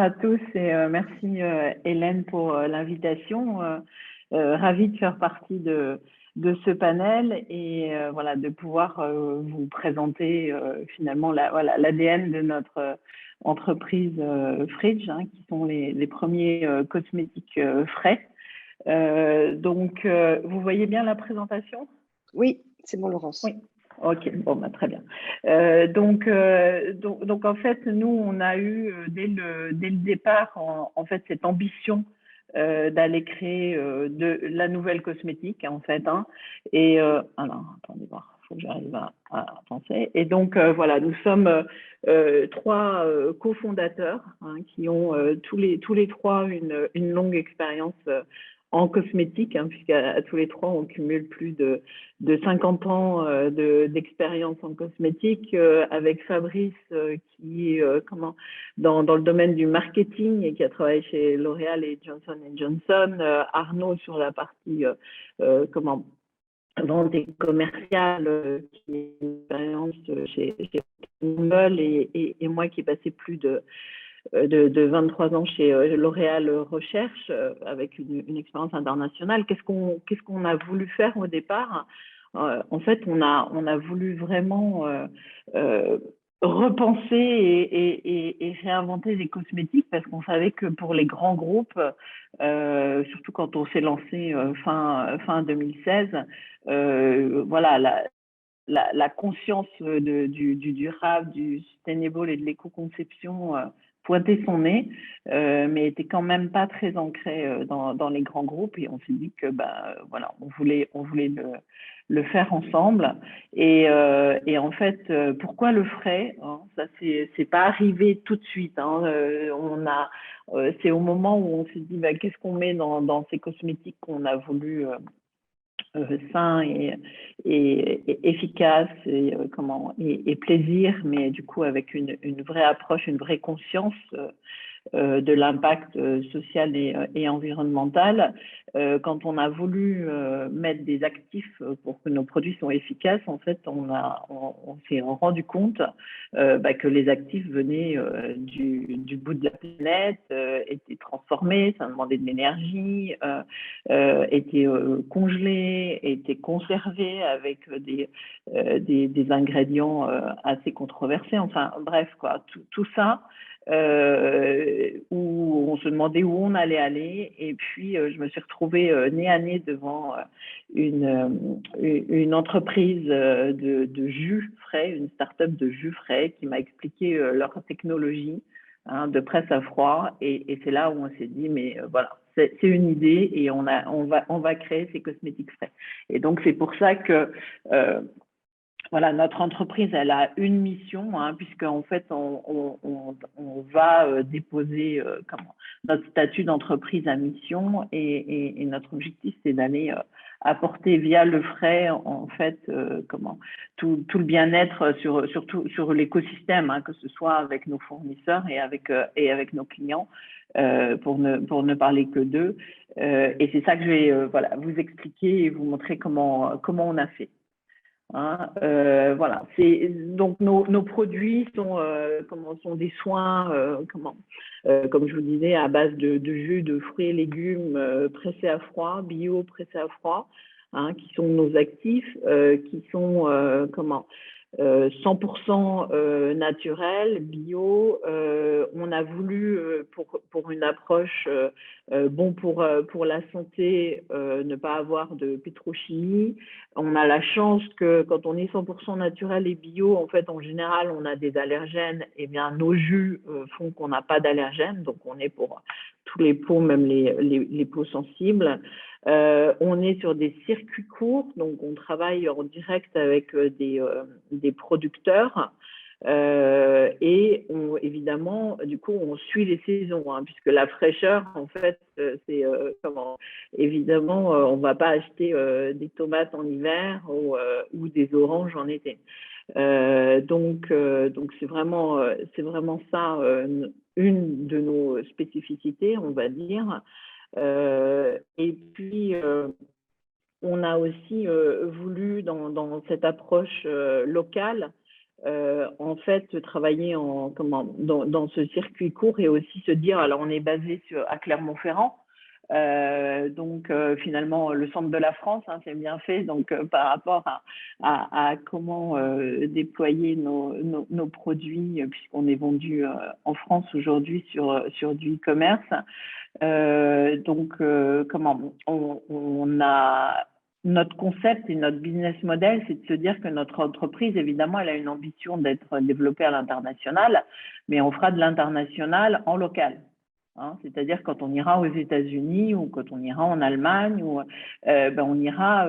à tous et merci Hélène pour l'invitation. Ravie de faire partie de ce panel et voilà, de pouvoir vous présenter finalement l'ADN de notre entreprise Fridge, hein, qui sont les premiers cosmétiques frais. Vous voyez bien la présentation? Oui, c'est bon, Laurence. Oui. Ok, bon, bah, très bien. Donc, en fait, nous, on a eu dès le départ, en fait, cette ambition d'aller créer de la nouvelle cosmétique, en fait. Hein, et alors, attendez voir, il faut que j'arrive à penser. Et donc, voilà, nous sommes trois cofondateurs, hein, qui ont tous les trois une longue expérience en cosmétique, hein, puisqu'à tous les trois, on cumule plus de 50 ans d'expérience en cosmétique, avec Fabrice qui est dans le domaine du marketing et qui a travaillé chez L'Oréal et Johnson Johnson, Arnaud sur la partie vente et commerciale, qui est une expérience chez Google, et moi qui ai passé plus de 23 ans chez L'Oréal Recherche, avec une expérience internationale. Qu'est-ce qu'on a voulu faire au départ? En fait, on a voulu vraiment repenser et réinventer les cosmétiques, parce qu'on savait que pour les grands groupes, surtout quand on s'est lancé fin 2016, voilà, la conscience du durable, du sustainable et de l'éco-conception pointait son nez, mais était quand même pas très ancrée dans les grands groupes. Et on s'est dit que voilà, on voulait le faire ensemble. Et en fait, pourquoi le frais, hein, ça c'est pas arrivé tout de suite. Hein, c'est au moment où on s'est dit qu'est-ce qu'on met dans ces cosmétiques qu'on a voulu sain et efficace et plaisir, mais du coup avec une vraie approche, une vraie conscience de l'impact social et environnemental. Quand on a voulu mettre des actifs pour que nos produits soient efficaces, en fait, on s'est rendu compte que les actifs venaient du bout de la planète, étaient transformés, ça demandait de l'énergie, étaient congelés, étaient conservés avec des ingrédients assez controversés. Enfin, bref, quoi, tout ça. Où on se demandait où on allait aller, et puis je me suis retrouvée nez à nez devant une entreprise de jus frais, une start-up de jus frais qui m'a expliqué leur technologie, hein, de presse à froid, et c'est là où on s'est dit mais voilà, c'est une idée et on va créer ces cosmétiques frais. Et donc c'est pour ça que voilà, notre entreprise, elle a une mission, hein, puisqu'en fait, on va déposer notre statut d'entreprise à mission, et notre objectif, c'est d'aller apporter via le frais, en fait, tout le bien-être surtout sur l'écosystème, hein, que ce soit avec nos fournisseurs et avec nos clients, pour ne parler que d'eux. Et c'est ça que je vais voilà, vous expliquer et vous montrer comment on a fait. Hein, voilà, donc nos produits sont des soins, comme je vous disais, à base de jus de fruits et légumes pressés à froid, bio pressés à froid, hein, qui sont nos actifs, qui sont 100% naturel, bio. On a voulu, pour une approche bon pour la santé, ne pas avoir de pétrochimie. On a la chance que quand on est 100% naturel et bio, en fait, en général, on a des allergènes. Et bien, nos jus font qu'on n'a pas d'allergènes. Donc, on est pour tous les peaux, même les peaux sensibles. On est sur des circuits courts, donc on travaille en direct avec des producteurs, et évidemment, du coup, on suit les saisons, hein, puisque la fraîcheur, en fait, c'est évidemment, on ne va pas acheter des tomates en hiver ou des oranges en été. Donc c'est vraiment ça, une de nos spécificités, on va dire. Et puis, on a aussi voulu, dans cette approche locale, en fait, travailler dans ce circuit court et aussi se dire, alors on est basé à Clermont-Ferrand, donc finalement le centre de la France, hein, c'est bien fait. Donc par rapport à comment déployer nos produits, puisqu'on est vendu en France aujourd'hui sur du e-commerce. Donc comment on a notre concept et notre business model, c'est de se dire que notre entreprise, évidemment, elle a une ambition d'être développée à l'international, mais on fera de l'international en local. Hein, c'est-à-dire quand on ira aux États-Unis ou quand on ira en Allemagne, on ira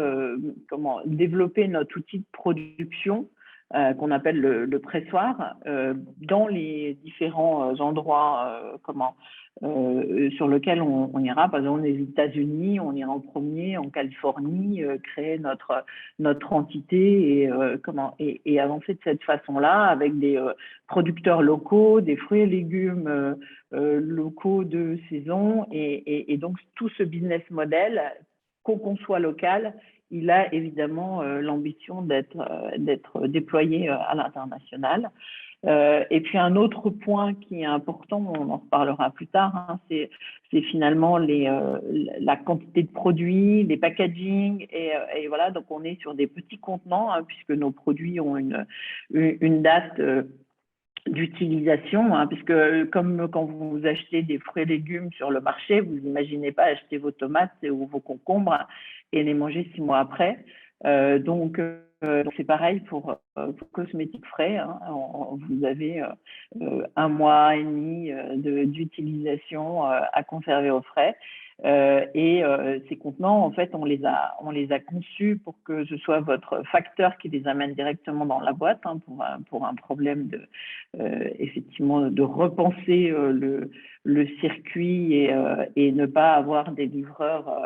développer notre outil de production qu'on appelle le pressoir dans les différents endroits sur lesquels on ira. Par exemple, les États-Unis, on ira en premier, en Californie, créer notre entité et avancer de cette façon-là avec des producteurs locaux, des fruits et légumes locaux de saison et donc tout ce business model, qu'on soit local, il a évidemment l'ambition d'être déployé à l'international. Et puis un autre point qui est important, on en reparlera plus tard, hein, c'est finalement la quantité de produits, les packaging et voilà, donc on est sur des petits contenants hein, puisque nos produits ont une date d'utilisation, hein, puisque comme quand vous achetez des fruits et légumes sur le marché, vous n'imaginez pas acheter vos tomates ou vos concombres et les manger 6 mois après. Donc c'est pareil pour cosmétiques frais. Hein, vous avez 1 mois et demi d'utilisation à conserver au frais. Ces contenants, en fait, on les a conçus pour que ce soit votre facteur qui les amène directement dans la boîte hein, pour un problème effectivement de repenser le circuit et ne pas avoir des livreurs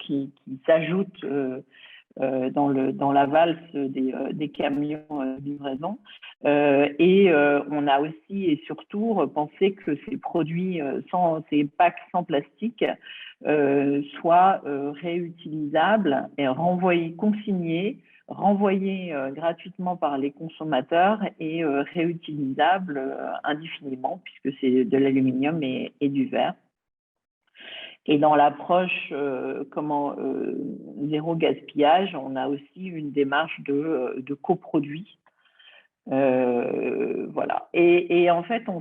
qui s'ajoutent dans la valse des camions de livraison. On a aussi et surtout repensé que ces produits, ces packs sans plastique, soient réutilisables et consignés, renvoyés gratuitement par les consommateurs et réutilisables indéfiniment, puisque c'est de l'aluminium et du verre. Et dans l'approche zéro gaspillage, on a aussi une démarche de coproduit. Voilà. Et en fait, on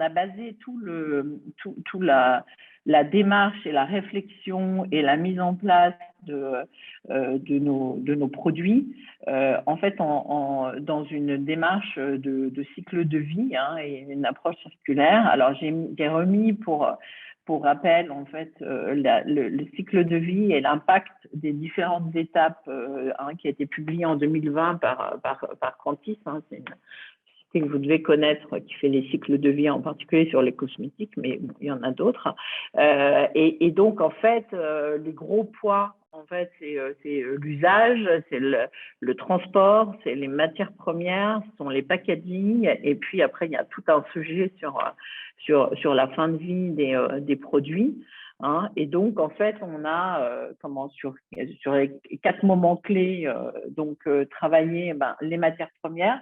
a basé tout la démarche et la réflexion et la mise en place de nos produits, en fait, dans une démarche de cycle de vie hein, et une approche circulaire. Alors, j'ai remis pour rappel, en fait, le cycle de vie et l'impact des différentes étapes hein, qui a été publié en 2020 par Quantis. Hein, c'est une société que vous devez connaître qui fait les cycles de vie, en particulier sur les cosmétiques, mais bon, il y en a d'autres. Et donc, en fait, les gros poids, en fait, c'est l'usage, c'est le transport, c'est les matières premières, ce sont les packaging, et puis après, il y a tout un sujet sur la fin de vie des produits. Hein, et donc, en fait, on a sur les 4 moments clés, travailler les matières premières.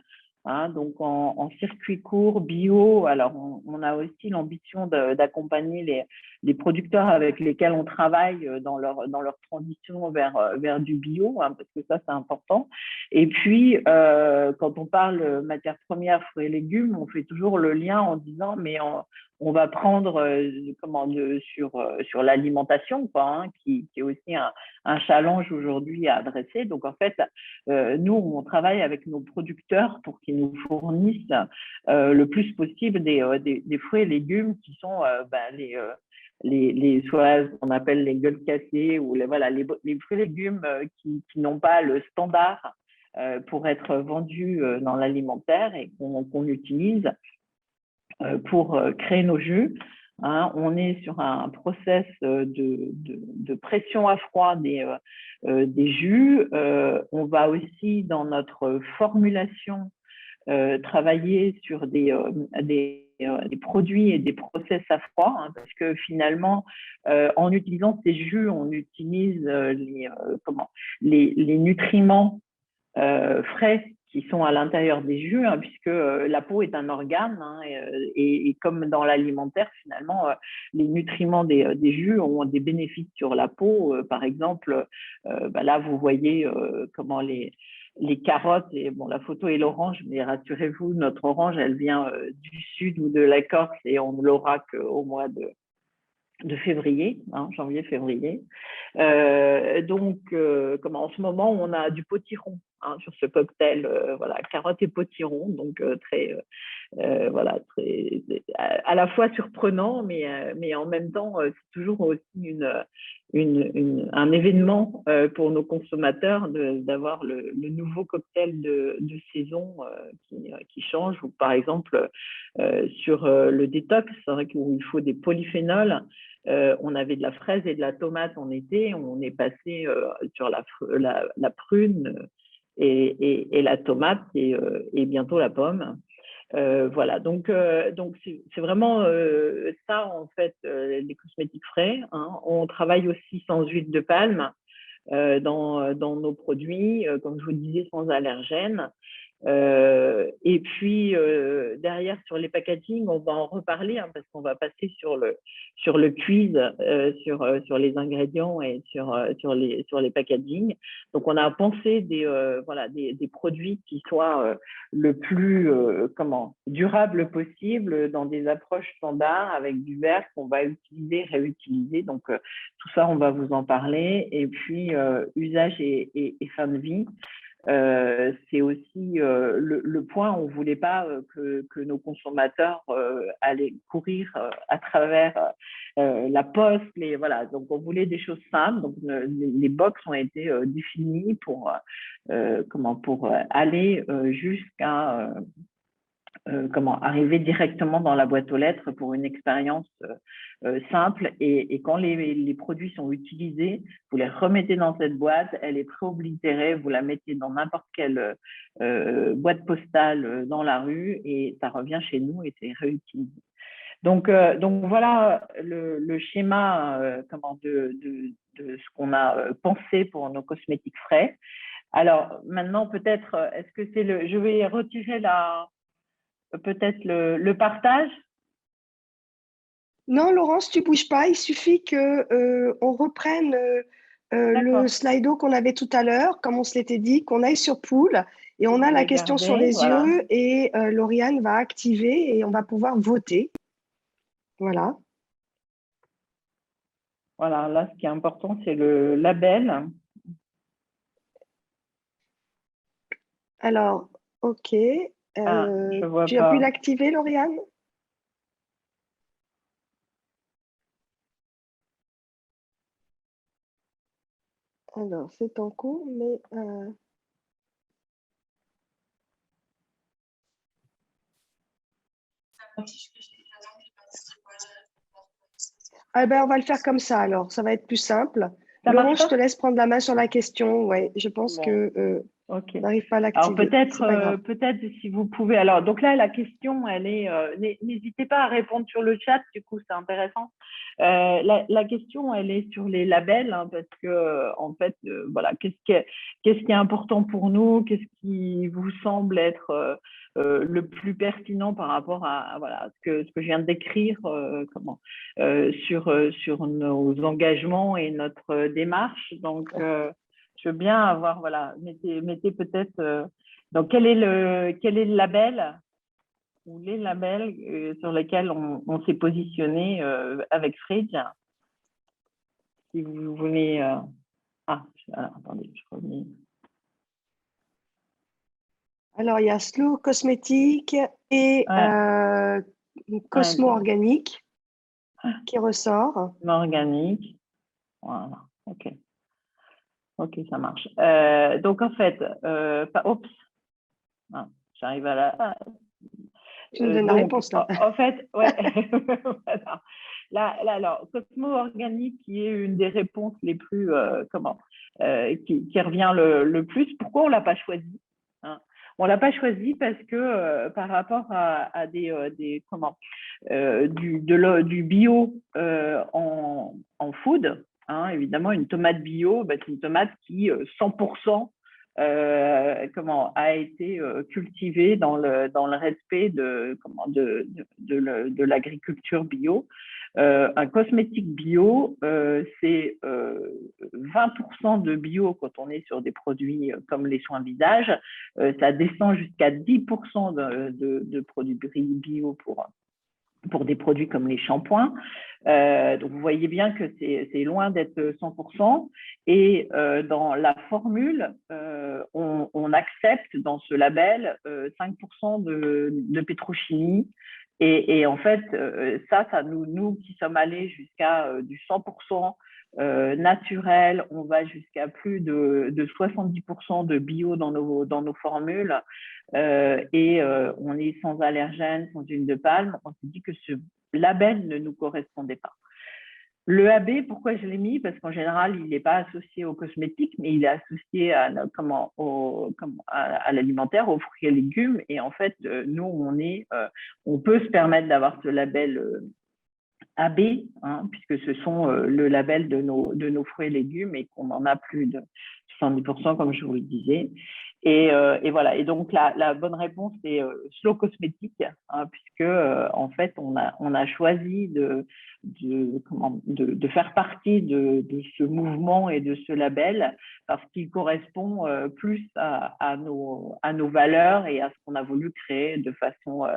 Hein, donc en circuit court, bio, alors on a aussi l'ambition d'accompagner les producteurs avec lesquels on travaille dans leur transition vers du bio, hein, parce que ça c'est important. Et puis quand on parle matières premières, fruits et légumes, on fait toujours le lien en disant mais on va prendre sur l'alimentation, hein, qui est aussi un challenge aujourd'hui à adresser. Donc en fait, nous on travaille avec nos producteurs pour qu'ils nous fournissent le plus possible des fruits et légumes qui sont soit on appelle les gueules cassées ou les fruits et légumes qui n'ont pas le standard pour être vendus dans l'alimentaire et qu'on utilise pour créer nos jus. Hein, on est sur un process de pression à froid des jus. On va aussi, dans notre formulation, travailler sur des produits et des process à froid, hein, parce que finalement, en utilisant ces jus, on utilise les nutriments frais qui sont à l'intérieur des jus, hein, puisque la peau est un organe, hein, et comme dans l'alimentaire, finalement, les nutriments des jus ont des bénéfices sur la peau. Par exemple, là, vous voyez comment les carottes, et bon, la photo est l'orange, mais rassurez-vous, notre orange, elle vient du sud ou de la Corse et on ne l'aura qu'au mois de février, hein, janvier-février. Donc, en ce moment, on a du potiron, hein, sur ce cocktail, voilà, carotte et potiron, donc très, voilà, très, à la fois surprenant, mais en même temps, c'est toujours aussi un événement pour nos consommateurs d'avoir le nouveau cocktail de saison qui change. Ou par exemple, sur le détox, c'est vrai qu'il faut des polyphénols. On avait de la fraise et de la tomate en été, on est passé sur la prune et la tomate et bientôt la pomme. Voilà, donc c'est vraiment ça en fait, les cosmétiques frais, hein. On travaille aussi sans huile de palme dans nos produits, comme je vous disais, sans allergènes. Et puis derrière sur les packaging, on va en reparler, hein, parce qu'on va passer sur le quiz, sur les ingrédients et sur les packaging. Donc on a pensé des produits qui soient le plus durable possible dans des approches standards avec du verre qu'on va utiliser, réutiliser. Donc tout ça, on va vous en parler. Et puis usage et fin de vie. C'est aussi le point où on ne voulait pas que nos consommateurs allaient courir à travers la poste. Voilà. Donc, on voulait des choses simples. Donc, les box ont été définies pour aller jusqu'à arriver directement dans la boîte aux lettres pour une expérience simple. Et quand les produits sont utilisés, vous les remettez dans cette boîte, elle est préoblitérée, vous la mettez dans n'importe quelle boîte postale dans la rue et ça revient chez nous et c'est réutilisé. Donc voilà le schéma de ce qu'on a pensé pour nos cosmétiques frais. Alors maintenant, peut-être, est-ce que c'est je vais retirer peut-être le partage. Non, Laurence, tu bouges pas. Il suffit que on reprenne le slido qu'on avait tout à l'heure, comme on se l'était dit, qu'on aille sur Pool et on a la question sur les voilà. yeux et Lauriane va activer et on va pouvoir voter. Voilà. Voilà, là, ce qui est important, c'est le label. Alors, OK. Je vois Tu as pu l'activer, Lauriane? Alors, c'est en cours, mais… Ah ben, on va le faire comme ça, alors. Ça va être plus simple. Laurent, je te laisse prendre la main sur la question. Ouais, je pense que okay. on n'arrive pas à l'activer. Alors peut-être si vous pouvez. Alors donc là la question elle est. N'hésitez pas à répondre sur le chat. Du coup c'est intéressant. La question elle est sur les labels, hein, parce que en fait voilà qu'est-ce qui est important pour nous, qu'est-ce qui vous semble être le plus pertinent par rapport à voilà ce que je viens de décrire sur nos engagements et notre démarche. Donc je veux bien avoir, voilà, mettez peut-être, donc quel est le label ou les labels sur lesquels on s'est positionné avec Fridge. Si vous voulez… attendez, je reviens. Alors, il y a Slow Cosmétique et Cosmo Organique qui ressort. Organique, voilà, ok. Ok, ça marche. Donc, en fait, oups, j'arrive à la… Tu me donnes la réponse, là. En fait, ouais. Voilà. Là, alors, Cosmo Organique, qui est une des réponses les plus, qui revient le plus. Pourquoi on ne l'a pas choisi, hein? On ne l'a pas choisi parce que par rapport à du bio en food, hein, évidemment, une tomate bio, c'est une tomate qui 100% a été cultivé dans le respect de l'agriculture bio. Un cosmétique bio, c'est 20% de bio quand on est sur des produits comme les soins visage. Ça descend jusqu'à 10% de produits bio pour des produits comme les shampoings. Donc, vous voyez bien que c'est loin d'être 100%. Et dans la formule, on accepte dans ce label 5% de pétrochimie. Et en fait, ça nous qui sommes allés jusqu'à du 100% naturel, on va jusqu'à plus de 70% de bio dans nos formules. On est sans allergènes, sans huile de palme. On s'est dit que ce label ne nous correspondait pas. Le AB, pourquoi je l'ai mis? Parce qu'en général, il n'est pas associé aux cosmétiques, mais il est associé à l'alimentaire, aux fruits et légumes. Et en fait, nous, on peut se permettre d'avoir ce label AB, hein, puisque ce sont le label de nos fruits et légumes et qu'on en a plus de 70%, comme je vous le disais. Et voilà. Et donc, la bonne réponse, c'est Slow Cosmétique, hein, puisque, en fait, on a choisi de faire partie de ce mouvement et de ce label parce qu'il correspond plus à nos valeurs et à ce qu'on a voulu créer de façon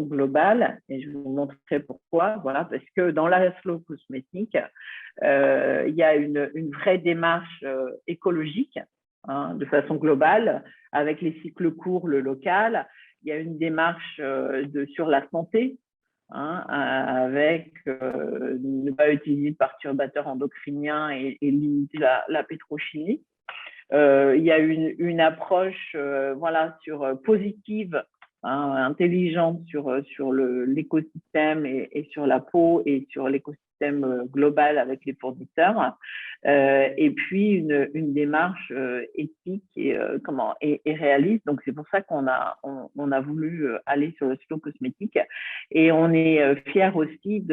globale. Et je vous montrerai pourquoi. Voilà, parce que dans la Slow Cosmétique, il y a une vraie démarche écologique, hein, de façon globale, avec les cycles courts, le local. Il y a une démarche sur la santé, hein, avec ne pas utiliser de perturbateurs endocriniens et limiter la pétrochimie. Il y a une approche positive, hein, intelligente sur l'écosystème et sur la peau et sur l'écosystème global avec les fournisseurs, et puis une démarche éthique et réaliste. Donc c'est pour ça qu'on a voulu aller sur le slow cosmétique, et on est fiers aussi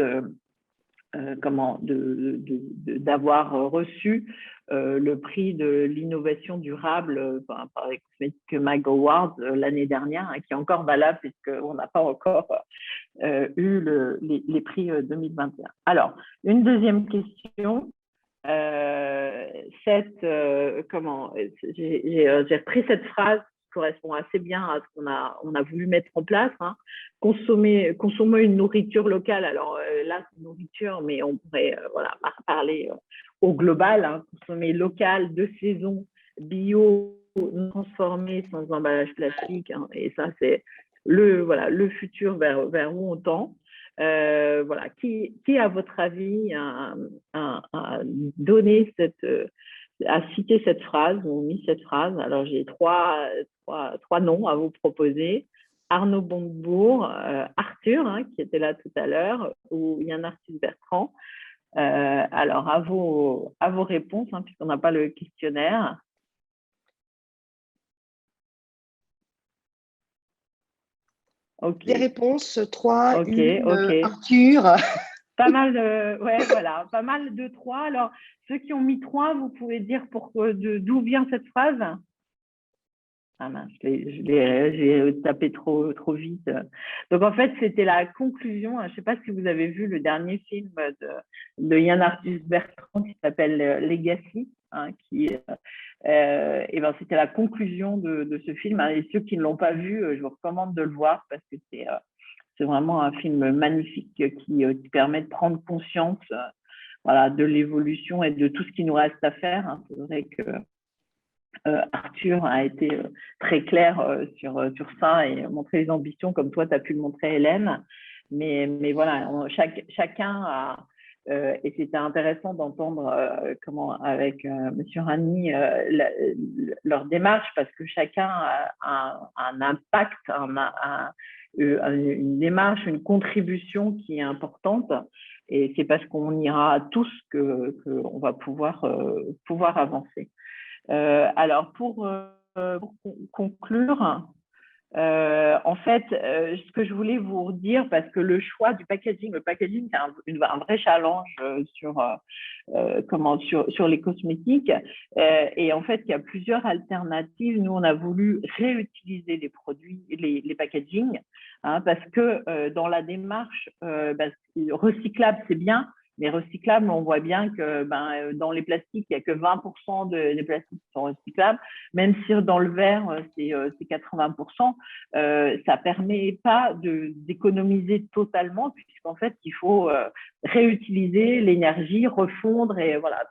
d'avoir reçu le prix de l'innovation durable par les Cosmetic Mag Awards l'année dernière, hein, qui est encore valable puisqu'on n'a pas encore eu les prix 2021. Alors, une deuxième question. J'ai repris cette phrase qui correspond assez bien à ce qu'on a voulu mettre en place, hein. Consommer une nourriture locale. Alors là, c'est nourriture, mais on pourrait parler au global, hein. Consommer local, de saison, bio, non transformé, sans emballage plastique, hein. Et ça, c'est le futur vers où on tend. Qui, à votre avis, a donné a cité cette phrase ou mis cette phrase? Alors, j'ai trois noms à vous proposer. Arnaud Montebourg, Arthur, hein, qui était là tout à l'heure, ou Yann Arthus Bertrand. Alors, à vos réponses, hein, puisqu'on n'a pas le questionnaire. Okay. Les réponses, 3, okay. Arthur. Pas mal pas mal de 3. Alors, ceux qui ont mis 3, vous pouvez dire d'où vient cette phrase? Ah mince, j'ai tapé trop vite. Donc, en fait, c'était la conclusion. Je ne sais pas si vous avez vu le dernier film de Yann Arthus Bertrand qui s'appelle Legacy, hein, c'était la conclusion de ce film. Hein, et ceux qui ne l'ont pas vu, je vous recommande de le voir parce que c'est vraiment un film magnifique qui permet de prendre conscience de l'évolution et de tout ce qui nous reste à faire. Hein. C'est vrai que Arthur a été très clair sur ça et montré les ambitions comme toi, tu as pu le montrer, Hélène. Mais voilà, chacun a… et c'était intéressant d'entendre avec M. Rani leur démarche, parce que chacun a un impact, une démarche, une contribution qui est importante. Et c'est parce qu'on ira tous qu'on va pouvoir avancer. Alors, pour conclure, En fait, ce que je voulais vous dire, parce que le choix du packaging, le packaging, c'est un vrai challenge sur les cosmétiques. Et en fait, il y a plusieurs alternatives. Nous, on a voulu réutiliser les produits, les packaging, hein, parce que dans la démarche, recyclable, c'est bien. Mais recyclable, on voit bien que dans les plastiques, il n'y a que 20% des plastiques qui sont recyclables. Même si dans le verre, c'est 80%, ça permet pas d'économiser totalement, puisqu'en fait, il faut réutiliser l'énergie, refondre et voilà.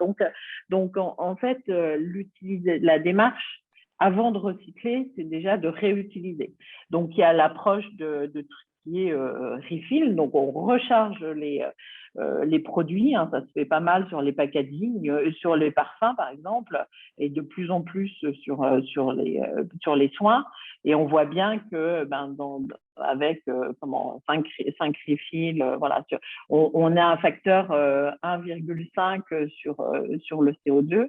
Donc en fait, la démarche avant de recycler, c'est déjà de réutiliser. Donc il y a l'approche de tout ce qui est refill, donc on recharge les produits, hein, ça se fait pas mal sur les packaging, sur les parfums par exemple, et de plus en plus sur les soins. Et on voit bien que avec 5 refills, voilà, on a un facteur 1,5 sur le CO2.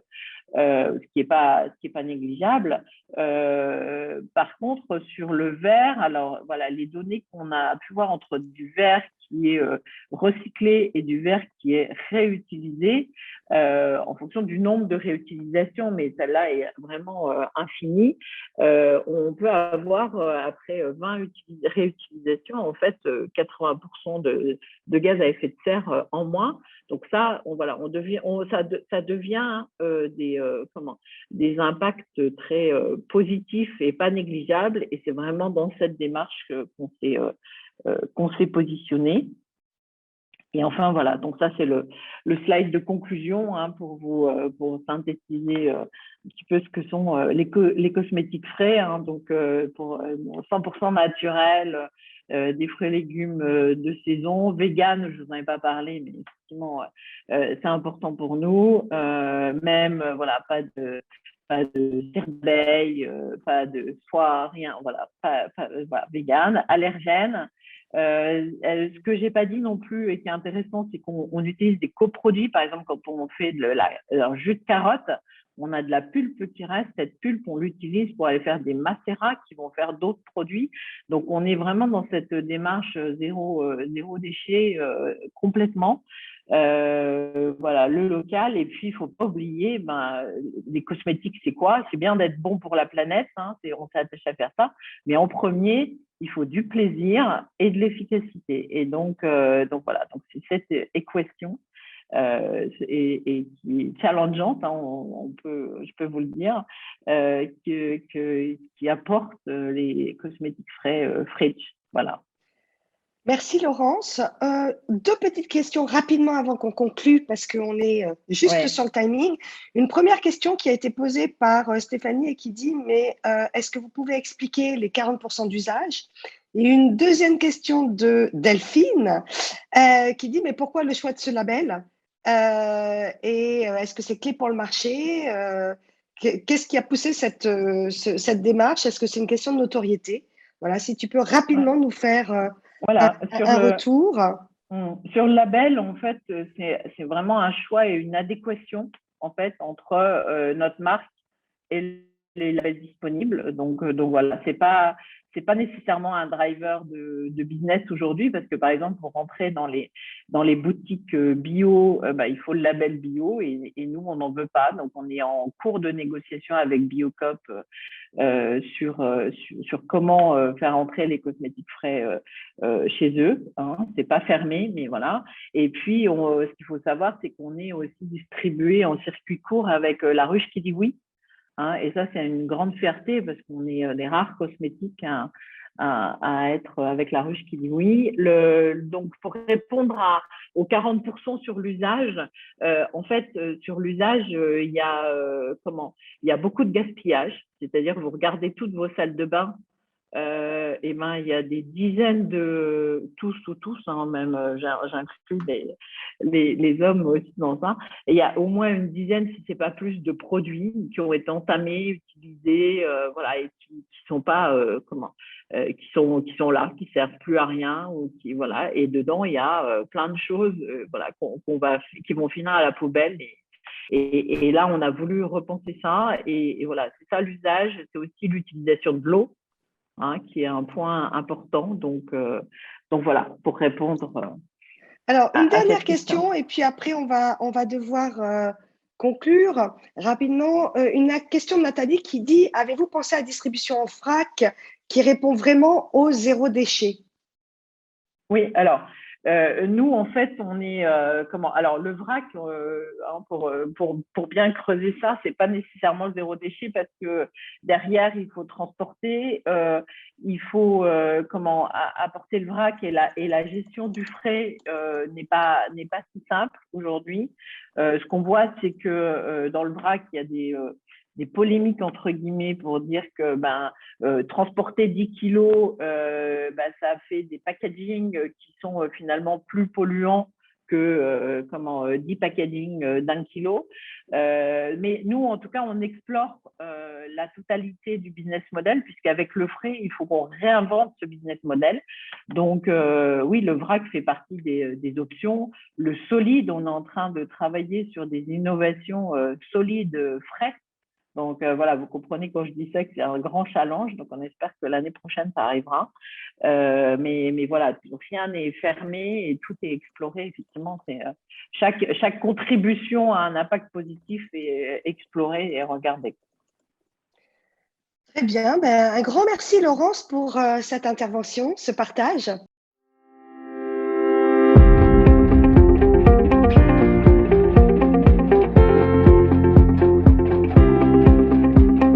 Ce qui est pas négligeable. Par contre, sur le verre, alors voilà, les données qu'on a pu voir entre du verre qui est recyclé et du verre qui est réutilisé, en fonction du nombre de réutilisations, mais celle-là est vraiment infinie, on peut avoir après 20 réutilisations, en fait, 80% de gaz à effet de serre en moins. Donc ça, ça devient des impacts très positifs et pas négligeables. Et c'est vraiment dans cette démarche qu'on s'est positionné. Et enfin, voilà, donc ça, c'est le slide de conclusion, hein, pour synthétiser un petit peu ce que sont les cosmétiques frais, hein, donc pour 100% naturel, des fruits et légumes de saison, vegan, je vous en ai pas parlé, mais effectivement, c'est important pour nous. Même, voilà, pas de cire d'abeille, pas de soie, rien, voilà, voilà, vegan, allergène. Ce que j'ai pas dit non plus et qui est intéressant, c'est qu'on utilise des coproduits. Par exemple, quand on fait un jus de carotte, on a de la pulpe qui reste. Cette pulpe, on l'utilise pour aller faire des macérats qui vont faire d'autres produits. Donc, on est vraiment dans cette démarche zéro déchet complètement. Voilà, le local. Et puis, il faut pas oublier, les cosmétiques, c'est quoi? C'est bien d'être bon pour la planète, hein, on s'attache à faire ça. Mais en premier, il faut du plaisir et de l'efficacité. Et donc voilà, donc c'est cette équation et qui est challengeante, hein, je peux vous le dire, qui apporte les cosmétiques frais Fridge. Voilà. Merci Laurence. Deux petites questions rapidement avant qu'on conclue parce qu'on est juste sur le timing. Une première question qui a été posée par Stéphanie et qui dit, mais est-ce que vous pouvez expliquer les 40% d'usage? Et une deuxième question de Delphine qui dit, mais pourquoi le choix de ce label? Et est-ce que c'est clé pour le marché? Qu'est-ce qui a poussé cette démarche? Est-ce que c'est une question de notoriété? Voilà, si tu peux rapidement nous faire voilà, un retour. Sur le label, en fait, c'est vraiment un choix et une adéquation en fait entre notre marque et les labels disponibles. Donc voilà, c'est pas nécessairement un driver de business aujourd'hui parce que par exemple pour rentrer dans les boutiques bio, il faut le label bio et nous on n'en veut pas. Donc on est en cours de négociation avec Biocop sur comment faire entrer les cosmétiques frais chez eux. Hein. C'est pas fermé, mais voilà. Et puis ce qu'il faut savoir, c'est qu'on est aussi distribué en circuit court avec La Ruche qui dit oui. Hein, et ça, c'est une grande fierté parce qu'on est des rares cosmétiques à être avec La Ruche qui dit oui. Donc, pour répondre aux 40% sur l'usage, en fait, sur l'usage, il y a beaucoup de gaspillage. C'est-à-dire, vous regardez toutes vos salles de bain, il y a des dizaines tous, hein, même j'inclus les hommes aussi dans ça. Et il y a au moins une dizaine, si c'est pas plus, de produits qui ont été entamés, utilisés, voilà, et qui sont pas qui sont là, qui servent plus à rien ou voilà. Et dedans il y a plein de choses, voilà, qui vont finir à la poubelle. Et là, on a voulu repenser ça. Et voilà, c'est ça l'usage. C'est aussi l'utilisation de l'eau. hein, qui est un point important. Donc voilà, pour répondre Alors, une à dernière cette question. question, et puis après, on va devoir conclure rapidement. Une question de Nathalie qui dit, avez-vous pensé à la distribution en vrac qui répond vraiment au zéro déchet? Oui, alors, nous, en fait, on est comment? Alors, le vrac, hein, pour bien creuser ça, c'est pas nécessairement le zéro déchet parce que derrière, il faut transporter, il faut comment apporter le vrac et la gestion du frais n'est pas si simple aujourd'hui. Ce qu'on voit, c'est que dans le vrac, il y a des polémiques entre guillemets pour dire que transporter 10 kilos, ça fait des packaging qui sont finalement plus polluants que 10 packaging d'un kilo. Mais nous, en tout cas, on explore la totalité du business model, puisqu'avec le frais, il faut qu'on réinvente ce business model. Donc, oui, le vrac fait partie des options. Le solide, on est en train de travailler sur des innovations solides, frais. Donc voilà, vous comprenez quand je dis ça que c'est un grand challenge. Donc on espère que l'année prochaine, ça arrivera. Mais voilà, rien n'est fermé et tout est exploré. Effectivement, chaque contribution a un impact positif et exploré et regardé. Très bien. Un grand merci, Laurence, pour cette intervention, ce partage.